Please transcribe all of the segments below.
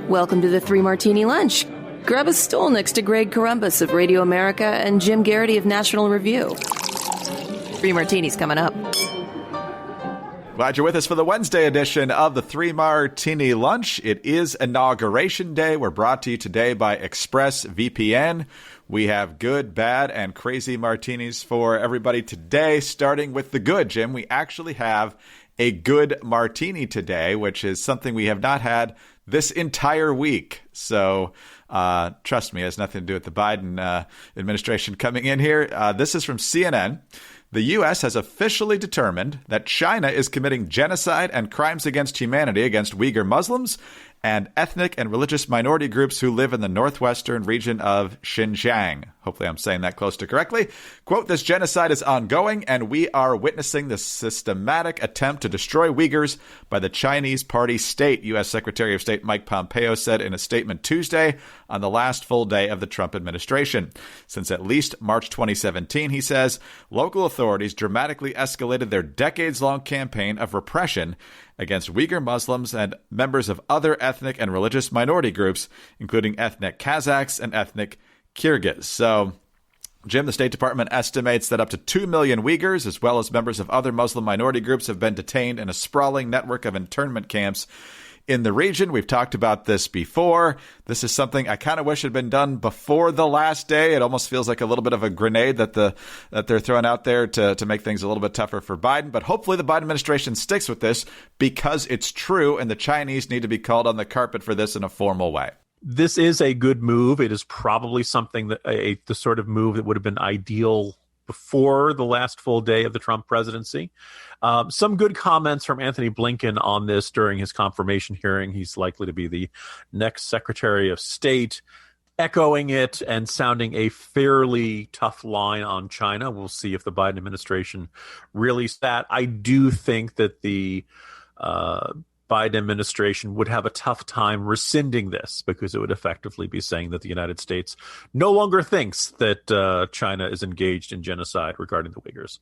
Welcome to the Three Martini Lunch. Grab a stool next to Greg Columbus of Radio America and Jim Garrity of National Review. Three Martinis coming up. Glad you're with us for the Wednesday edition of the Three Martini Lunch. It is Inauguration Day. We're brought to you today by ExpressVPN. We have good, bad, and crazy martinis for everybody today, starting with the good. Jim, we actually have a good martini today, which is something we have not had this entire week. So trust me, it has nothing to do with the Biden administration coming in here. This is from CNN. The U.S. has officially determined that China is committing genocide and crimes against humanity against Uyghur Muslims and ethnic and religious minority groups who live in the northwestern region of Xinjiang. Hopefully I'm saying that close to correctly. Quote, this genocide is ongoing, and we are witnessing the systematic attempt to destroy Uyghurs by the Chinese Party state, U.S. Secretary of State Mike Pompeo said in a statement Tuesday on the last full day of the Trump administration. Since at least March 2017, he says, local authorities dramatically escalated their decades-long campaign of repression against Uyghur Muslims and members of other ethnic and religious minority groups, including ethnic Kazakhs and ethnic Kyrgyz. So, Jim, the State Department estimates that up to 2 million Uyghurs, as well as members of other Muslim minority groups, have been detained in a sprawling network of internment camps in the region. We've talked about this before. This is something I kind of wish had been done before the last day. It almost feels like a little bit of a grenade that they're throwing out there to make things a little bit tougher for Biden. But hopefully the Biden administration sticks with this because it's true, and the Chinese need to be called on the carpet for this in a formal way. This is a good move. It is probably something that the sort of move that would have been ideal before the last full day of the Trump presidency. Some good comments from Anthony Blinken on this during his confirmation hearing. He's likely to be the next Secretary of State, echoing it and sounding a fairly tough line on China. We'll see if the Biden administration really sat. I do think that the Biden administration would have a tough time rescinding this because it would effectively be saying that the United States no longer thinks that China is engaged in genocide regarding the Uyghurs.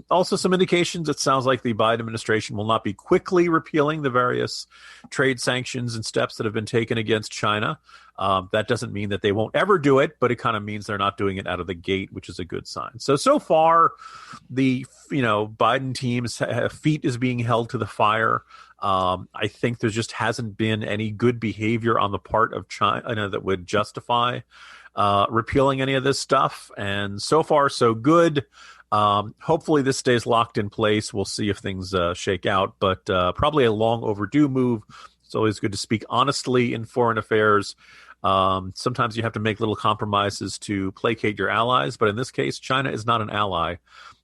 Also, some indications it sounds like the Biden administration will not be quickly repealing the various trade sanctions and steps that have been taken against China. That doesn't mean that they won't ever do it, but it kind of means they're not doing it out of the gate, which is a good sign. So far, the Biden team's feet is being held to the fire. I think there just hasn't been any good behavior on the part of China that would justify repealing any of this stuff. And so far, so good. Hopefully this stays locked in place. We'll see if things shake out, but probably a long overdue move. It's always good to speak honestly in foreign affairs. Sometimes you have to make little compromises to placate your allies, but in this case, China is not an ally.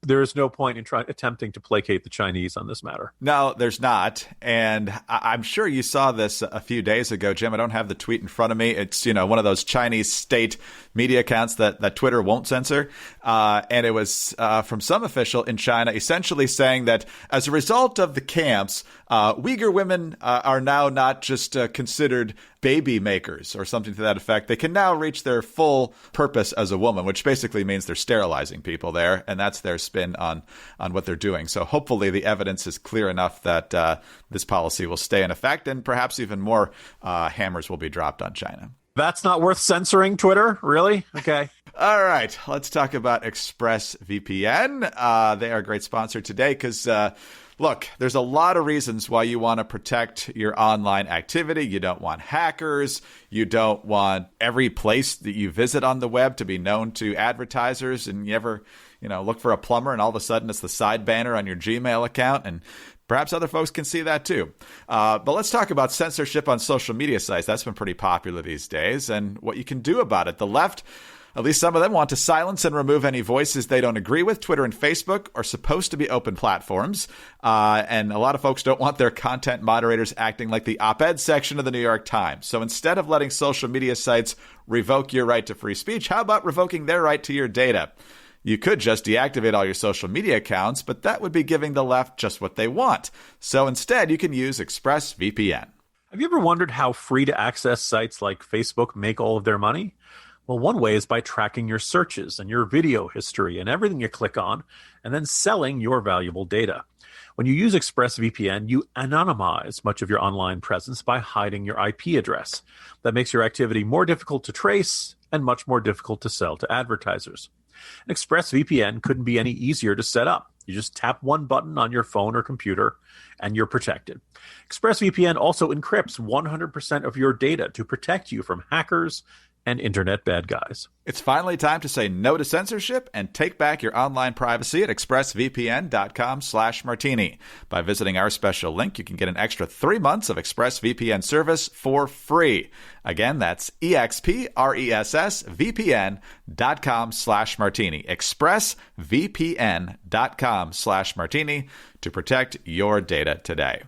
There is no point in attempting to placate the Chinese on this matter. No, there's not. And I'm sure you saw this a few days ago, Jim. I don't have the tweet in front of me. It's, one of those Chinese state media accounts that Twitter won't censor. And it was from some official in China essentially saying that as a result of the camps, Uyghur women are now not just considered baby makers or something to that effect. They can now reach their full purpose as a woman, which basically means they're sterilizing people there. And that's their spin on what they're doing. So hopefully the evidence is clear enough that this policy will stay in effect, and perhaps even more hammers will be dropped on China. That's not worth censoring, Twitter? Really? Okay. All right. Let's talk about ExpressVPN. They are a great sponsor today because look, there's a lot of reasons why you want to protect your online activity. You don't want hackers. You don't want every place that you visit on the web to be known to advertisers. And you ever, look for a plumber and all of a sudden it's the side banner on your Gmail account. And perhaps other folks can see that too. But let's talk about censorship on social media sites. That's been pretty popular these days and what you can do about it. The left, at least some of them, want to silence and remove any voices they don't agree with. Twitter and Facebook are supposed to be open platforms. And a lot of folks don't want their content moderators acting like the op-ed section of the New York Times. So instead of letting social media sites revoke your right to free speech, how about revoking their right to your data? You could just deactivate all your social media accounts, but that would be giving the left just what they want. So instead, you can use ExpressVPN. Have you ever wondered how free-to-access sites like Facebook make all of their money? Well, one way is by tracking your searches and your video history and everything you click on, and then selling your valuable data. When you use ExpressVPN, you anonymize much of your online presence by hiding your IP address. That makes your activity more difficult to trace and much more difficult to sell to advertisers. And ExpressVPN couldn't be any easier to set up. You just tap one button on your phone or computer, and you're protected. ExpressVPN also encrypts 100% of your data to protect you from hackers and internet bad guys. It's finally time to say no to censorship and take back your online privacy at expressvpn.com/martini. By visiting our special link, you can get an extra 3 months of ExpressVPN service for free. Again, that's expressvpn.com/martini. expressvpn.com/martini to protect your data today.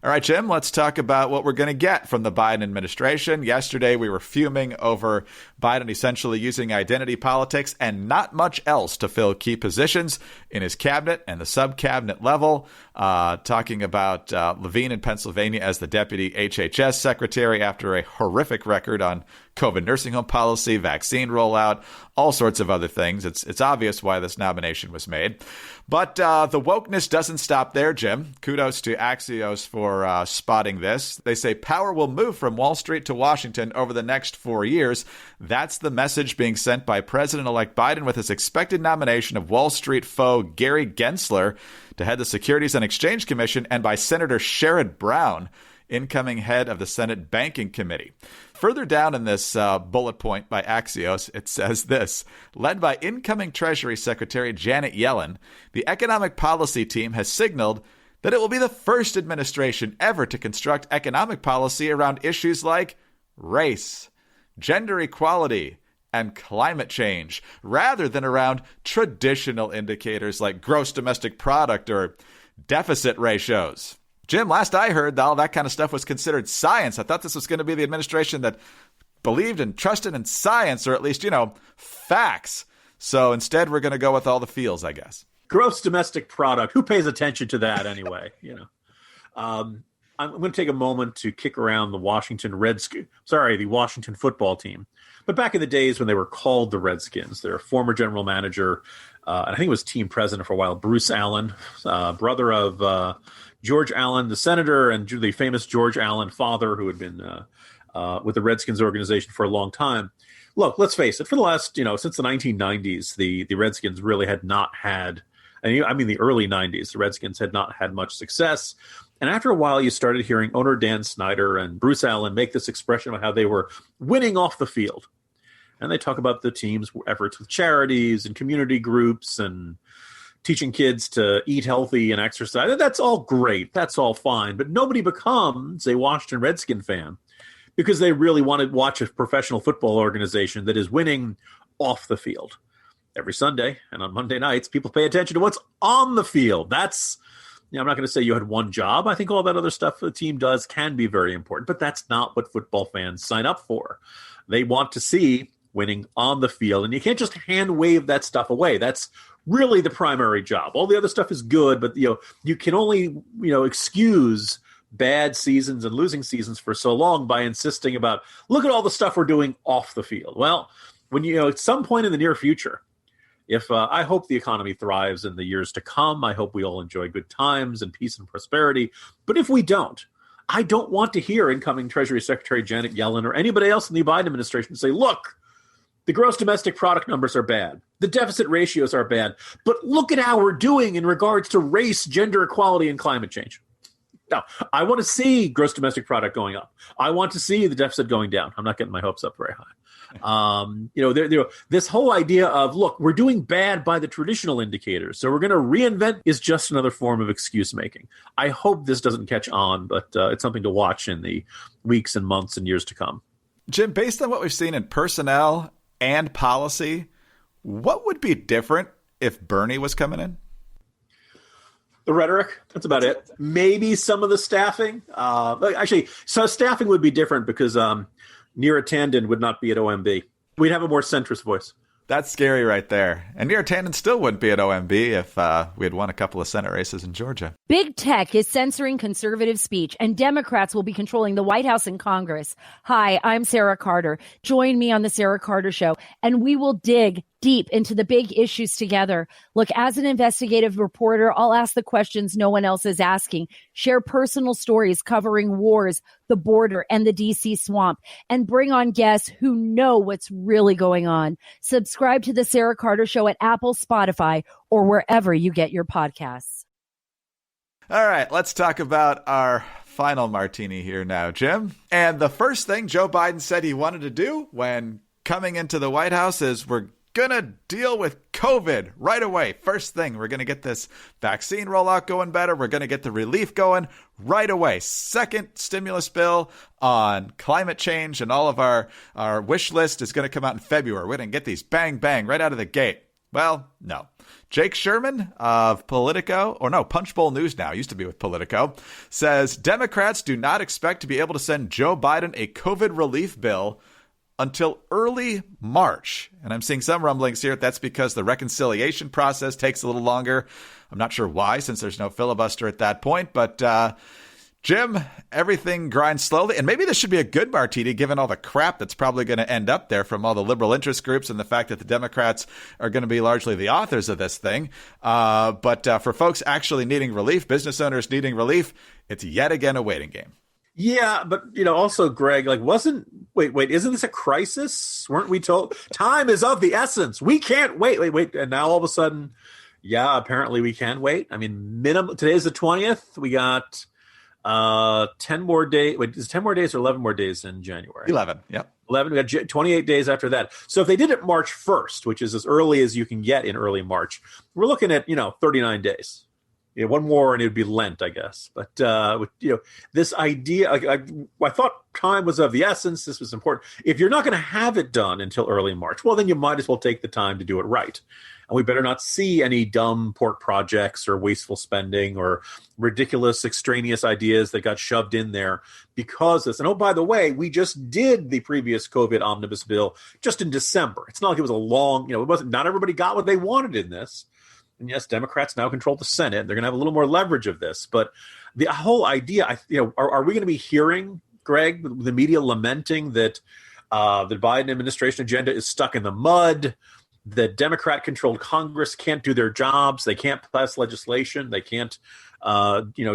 All right, Jim, let's talk about what we're going to get from the Biden administration. Yesterday, we were fuming over Biden essentially using identity politics and not much else to fill key positions in his cabinet and the sub-cabinet level, talking about Levine in Pennsylvania as the deputy HHS secretary after a horrific record on COVID nursing home policy, vaccine rollout, all sorts of other things. It's obvious why this nomination was made. But the wokeness doesn't stop there, Jim. Kudos to Axios for spotting this. They say power will move from Wall Street to Washington over the next 4 years. That's the message being sent by President-elect Biden with his expected nomination of Wall Street foe Gary Gensler to head the Securities and Exchange Commission, and by Senator Sherrod Brown, incoming head of the Senate Banking Committee. Further down in this bullet point by Axios, it says this: led by incoming Treasury Secretary Janet Yellen, the economic policy team has signaled that it will be the first administration ever to construct economic policy around issues like race, gender equality, and climate change, rather than around traditional indicators like gross domestic product or deficit ratios. Jim, last I heard, all that kind of stuff was considered science. I thought this was going to be the administration that believed and trusted in science, or at least, facts. So instead, we're going to go with all the feels, I guess. Gross domestic product. Who pays attention to that anyway? I'm going to take a moment to kick around the Washington football team. But back in the days when they were called the Redskins, their former general manager, and I think it was team president for a while, Bruce Allen, brother of George Allen, the senator, and the famous George Allen father, who had been with the Redskins organization for a long time. Look, let's face it, for the last, since the 1990s, the Redskins really had not had, the early 90s, the Redskins had not had much success. And after a while, you started hearing owner Dan Snyder and Bruce Allen make this expression about how they were winning off the field. And they talk about the team's efforts with charities and community groups and teaching kids to eat healthy and exercise. That's all great. That's all fine. But nobody becomes a Washington Redskin fan because they really want to watch a professional football organization that is winning off the field. Every Sunday and on Monday nights, people pay attention to what's on the field. That's, I'm not going to say you had one job. I think all that other stuff the team does can be very important, but that's not what football fans sign up for. They want to see winning on the field, and you can't just hand wave that stuff away. That's really the primary job. All the other stuff is good, but you can only excuse bad seasons and losing seasons for so long by insisting about, look at all the stuff we're doing off the field. Well, when at some point in the near future, if I hope the economy thrives in the years to come, I hope we all enjoy good times and peace and prosperity. But if we don't, I don't want to hear incoming Treasury Secretary Janet Yellen or anybody else in the Biden administration say, look, the gross domestic product numbers are bad. The deficit ratios are bad. But look at how we're doing in regards to race, gender equality, and climate change. Now, I want to see gross domestic product going up. I want to see the deficit going down. I'm not getting my hopes up very high. This whole idea of, look, we're doing bad by the traditional indicators, so we're going to reinvent is just another form of excuse making. I hope this doesn't catch on, but it's something to watch in the weeks and months and years to come. Jim, based on what we've seen in personnel and policy, what would be different if Bernie was coming in? The rhetoric, that's about it. Maybe some of the staffing. Actually, so staffing would be different because Neera Tanden would not be at OMB. We'd have a more centrist voice. That's scary right there. And Neera Tanden still wouldn't be at OMB if we had won a couple of Senate races in Georgia. Big tech is censoring conservative speech, and Democrats will be controlling the White House and Congress. Hi, I'm Sarah Carter. Join me on the Sarah Carter Show, and we will dig deep into the big issues together. Look, as an investigative reporter, I'll ask the questions no one else is asking, share personal stories covering wars, the border, and the DC swamp, and bring on guests who know what's really going on. Subscribe to The Sarah Carter Show at Apple, Spotify, or wherever you get your podcasts. All right, let's talk about our final martini here now, Jim. And the first thing Joe Biden said he wanted to do when coming into the White House is we're going to deal with COVID right away. First thing, we're going to get this vaccine rollout going better. We're going to get the relief going right away. Second stimulus bill on climate change and all of our wish list is going to come out in February. We're going to get these bang, bang right out of the gate. Well, no. Jake Sherman of Punchbowl News now, used to be with Politico, says Democrats do not expect to be able to send Joe Biden a COVID relief bill until early March. And I'm seeing some rumblings here. That's because the reconciliation process takes a little longer. I'm not sure why, since there's no filibuster at that point. But Jim, everything grinds slowly. And maybe this should be a good martini, given all the crap that's probably going to end up there from all the liberal interest groups and the fact that the Democrats are going to be largely the authors of this thing. But for folks actually needing relief, business owners needing relief, it's yet again a waiting game. Yeah, but, also, Greg, wait, isn't this a crisis? Weren't we told time is of the essence? We can't wait. And now all of a sudden, yeah, apparently we can wait. I mean, today's the 20th. We got 10 more days. Wait, is it 10 more days or 11 more days in January? 11, yep. 11. We got 28 days after that. So if they did it March 1st, which is as early as you can get in early March, we're looking at, 39 days. One more and it would be Lent, I guess. But, this idea, I thought time was of the essence. This was important. If you're not going to have it done until early March, well, then you might as well take the time to do it right. And we better not see any dumb pork projects or wasteful spending or ridiculous extraneous ideas that got shoved in there because this. And oh, by the way, we just did the previous COVID omnibus bill just in December. It's not like it was a long, it wasn't, not everybody got what they wanted in this. And yes, Democrats now control the Senate. They're going to have a little more leverage of this. But the whole idea, are we going to be hearing, Greg, the media lamenting that the Biden administration agenda is stuck in the mud, that Democrat-controlled Congress can't do their jobs, they can't pass legislation, they can't,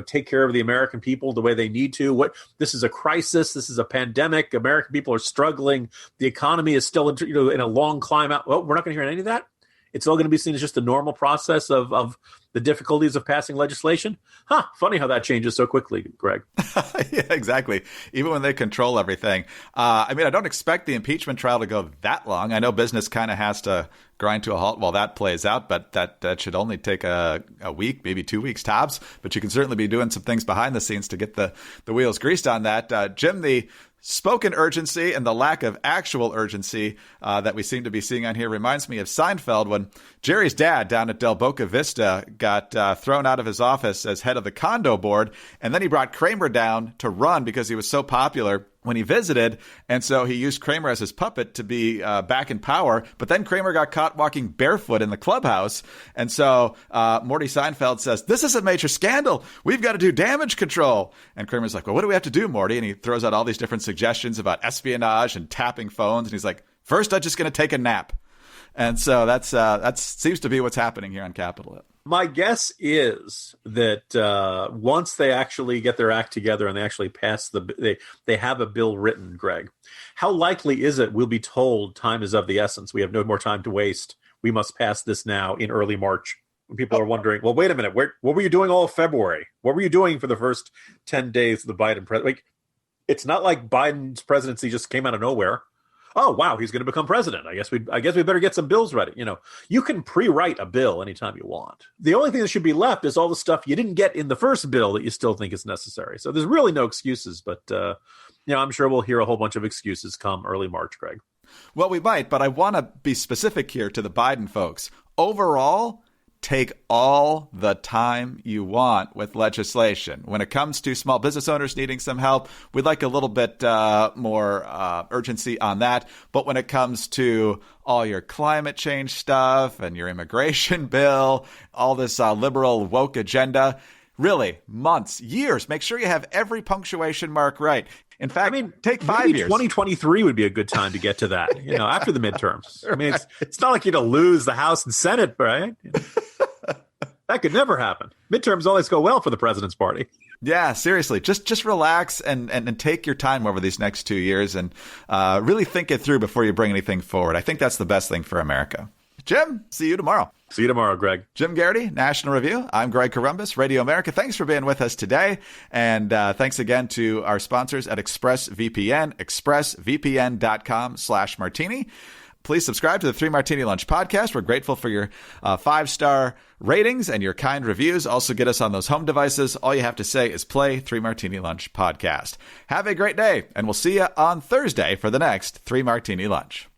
take care of the American people the way they need to? This is a crisis. This is a pandemic. American people are struggling. The economy is still in a long climb out. Well, we're not going to hear any of that. It's all going to be seen as just a normal process of the difficulties of passing legislation. Funny how that changes so quickly, Greg. Yeah, exactly. Even when they control everything. I don't expect the impeachment trial to go that long. I know business kind of has to grind to a halt while that plays out, but that should only take a week, maybe 2 weeks tops. But you can certainly be doing some things behind the scenes to get the wheels greased on that. Jim, the spoken urgency and the lack of actual urgency that we seem to be seeing on here reminds me of Seinfeld when Jerry's dad down at Del Boca Vista got thrown out of his office as head of the condo board. And then he brought Kramer down to run because he was so popular when he visited. And so he used Kramer as his puppet to be back in power. But then Kramer got caught walking barefoot in the clubhouse. And so Morty Seinfeld says, "This is a major scandal. We've got to do damage control." And Kramer's like, "Well, what do we have to do, Morty?" And he throws out all these different suggestions about espionage and tapping phones. And he's like, "First, I'm just going to take a nap." And so that seems to be what's happening here on Capitol Hill. My guess is that once they actually get their act together and they actually pass they have a bill written, Greg, how likely is it we'll be told time is of the essence? We have no more time to waste. We must pass this now in early March. When people are wondering, well, wait a minute, what were you doing all of February? What were you doing for the first 10 days of the Biden presidency? It's not like Biden's presidency just came out of nowhere. Oh, wow, he's going to become president. I guess we better get some bills ready. You can pre-write a bill anytime you want. The only thing that should be left is all the stuff you didn't get in the first bill that you still think is necessary. So there's really no excuses, but I'm sure we'll hear a whole bunch of excuses come early March, Greg. Well, we might, but I want to be specific here to the Biden folks. Overall, take all the time you want with legislation. When it comes to small business owners needing some help, we'd like a little bit more urgency on that. But when it comes to all your climate change stuff and your immigration bill, all this liberal woke agenda, really months, years. Make sure you have every punctuation mark right. In fact, take 5 years. 2023 would be a good time to get to that, after the midterms. I mean, it's not like you're going to lose the House and Senate, right? That could never happen. Midterms always go well for the president's party. Yeah, seriously. Just relax and take your time over these next 2 years and really think it through before you bring anything forward. I think that's the best thing for America. Jim, see you tomorrow. See you tomorrow, Greg. Jim Garrity, National Review. I'm Greg Corombos, Radio America. Thanks for being with us today. And thanks again to our sponsors at ExpressVPN, expressvpn.com/martini. Please subscribe to the 3 Martini Lunch podcast. We're grateful for your 5-star ratings and your kind reviews. Also get us on those home devices. All you have to say is play 3 Martini Lunch podcast. Have a great day, and we'll see you on Thursday for the next 3 Martini Lunch.